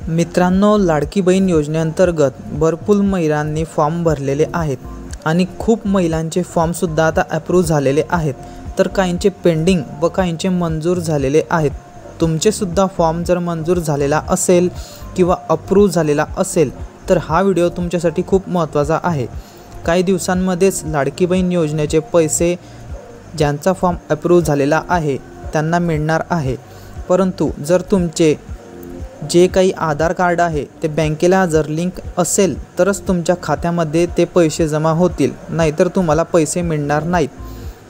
मित्रांनो, लाडकी बहीण योजनेअंतर्गत भरपूर महिलांनी फॉर्म भरलेले आहेत आणि खूप महिलांचे फॉर्मसुद्धा आता अप्रूव्ह झालेले आहेत, तर काहींचे पेंडिंग व काहींचे मंजूर झालेले आहेत। तुमचेसुद्धा फॉर्म जर मंजूर झालेला असेल किंवा अप्रूव्ह झालेला असेल तर हा व्हिडिओ तुमच्यासाठी खूप महत्त्वाचा आहे। काही दिवसांमध्येच लाडकी बहीण योजनेचे पैसे ज्यांचा फॉर्म अप्रूव्ह झालेला आहे त्यांना मिळणार आहे, परंतु जर तुमचे जे काही आधार कार्ड आहे ते बँकेला जर लिंक असेल तरच तुमच्या खात्यामध्ये ते पैसे जमा होतील, नाहीतर तुम्हाला पैसे मिळणार नाहीत।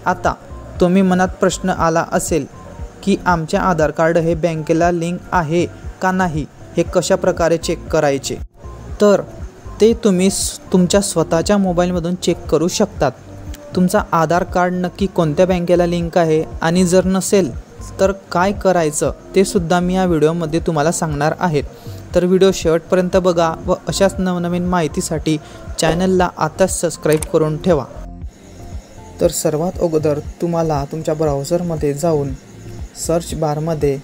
आता तुम्ही मनात प्रश्न आला असेल की आमचे आधार कार्ड हे बँकेला लिंक आहे का नाही, हे कशा प्रकारे चेक करायचे, तर ते तुम्ही तुमच्या स्वतःच्या मोबाईलमधून चेक करू शकतात। तुमचा आधार कार्ड नक्की कोणत्या बँकेला लिंक आहे आणि जर नसेल तर काय करायचं ते सुद्धा मी या व्हिडिओमध्ये तुम्हाला सांगणार आहे। तर व्हिडिओ शेवटपर्यंत बघा व अशाच नवनवीन माहितीसाठी चॅनलला आताच सबस्क्राईब करून ठेवा। तर सर्वात अगोदर तुम्हाला तुमच्या ब्राउझरमध्ये जाऊन सर्च बारमध्ये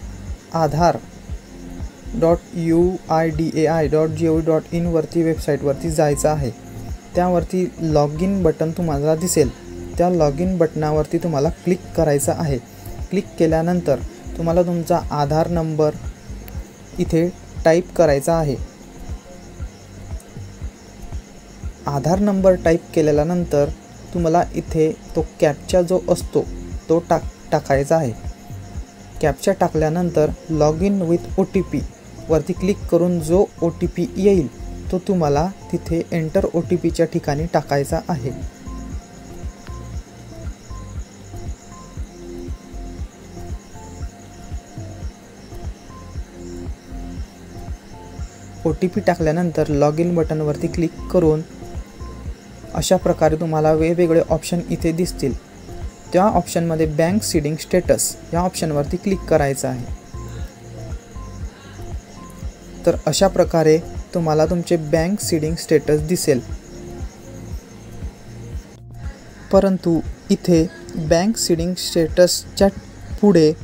aadhar.uidai.gov.in वरती वेबसाईटवरती जायचं आहे। त्यावरती लॉग इन बटन तुम्हाला दिसेल, त्या लॉग इन बटनावरती तुम्हाला क्लिक करायचं आहे। क्लिक केल्यानंतर तुम्हाला तुमचा आधार नंबर इथे टाईप करायचा आहे। आधार नंबर टाईप केल्यानंतर तुम्हाला इथे तो कॅप्चा जो असतो तो टाकायचा आहे। कॅप्चा टाकल्यानंतर लॉग इन विथ OTP वरती क्लिक करून जो OTP येईल तो तुम्हाला तिथे एंटर OTPच्या ठिकाणी टाकायचा आहे। OTP टाकल्यानंतर लॉग इन बटनवरती क्लिक करून अशा प्रकारे तुम्हाला वेगवेगळे ऑप्शन इथे दिसतील। त्या ऑप्शनमध्ये बँक सीडिंग स्टेटस या ऑप्शनवरती क्लिक करायचं आहे। तर अशा प्रकारे तुम्हाला तुमचे बँक सीडिंग स्टेटस दिसेल, परंतु इथे बँक सीडिंग स्टेटसच्या पुढे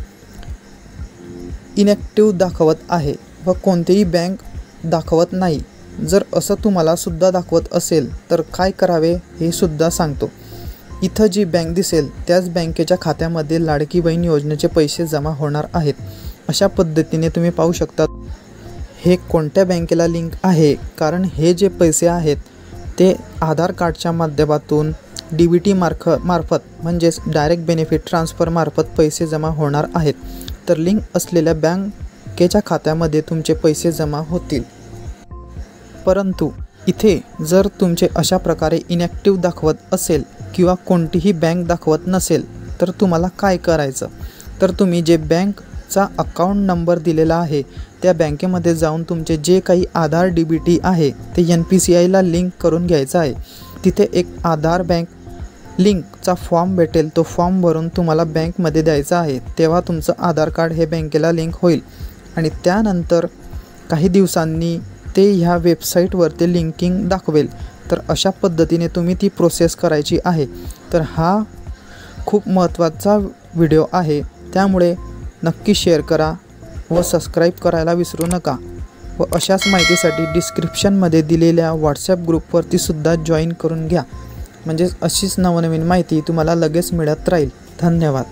इनॅक्टिव्ह दाखवत आहे व कोणतीही बँक दाखवत नाही। जर असं तुम्हाला सुद्धा दाखवत असेल तर काय करावे हे सुद्धा सांगतो। इथं जी बँक दिसेल त्याच बँकेच्या खात्यामध्ये लाडकी बहीण योजनेचे पैसे जमा होणार आहेत। अशा पद्धतीने तुम्ही पाहू शकता हे कोणत्या बँकेला लिंक आहे, कारण हे जे पैसे आहेत ते आधार कार्डच्या माध्यमातून DBT मार्फत म्हणजेच डायरेक्ट बेनिफिट ट्रान्सफर मार्फत पैसे जमा होणार आहेत। तर लिंक असलेल्या बँकेच्या खात्यामध्ये तुमचे पैसे जमा होतील। परंतु इथे जर तुमचे अशा प्रकारे इनॅक्टिव्ह दाखवत असेल किंवा कोणतीही बँक दाखवत नसेल तर तुम्हाला काय करायचं, तर तुम्ही जे बँकचा अकाउंट नंबर दिलेला आहे त्या बँकेमध्ये जाऊन तुमचे जे काही आधार DBT आहे ते NPCIला लिंक करून घ्यायचं आहे। तिथे एक आधार बँक लिंकचा फॉर्म भेटेल, तो फॉर्म भरून तुम्हाला बँकमध्ये द्यायचा आहे, तेव्हा तुमचं आधार कार्ड हे बँकेला लिंक होईल आणि त्यानंतर काही दिवसांनी ते ह्या वेबसाईटवरती लिंकिंग दाखवेल। तर अशा पद्धतीने तुम्ही ती प्रोसेस करायची आहे। तर हा खूप महत्त्वाचा व्हिडिओ आहे, त्यामुळे नक्की शेअर करा व सबस्क्राईब करायला विसरू नका व अशाच माहितीसाठी डिस्क्रिप्शनमध्ये दिलेल्या व्हॉट्सॲप ग्रुपवरती सुद्धा जॉईन करून घ्या, म्हणजेच अशीच नवनवीन माहिती तुम्हाला लगेच मिळत राहील। धन्यवाद।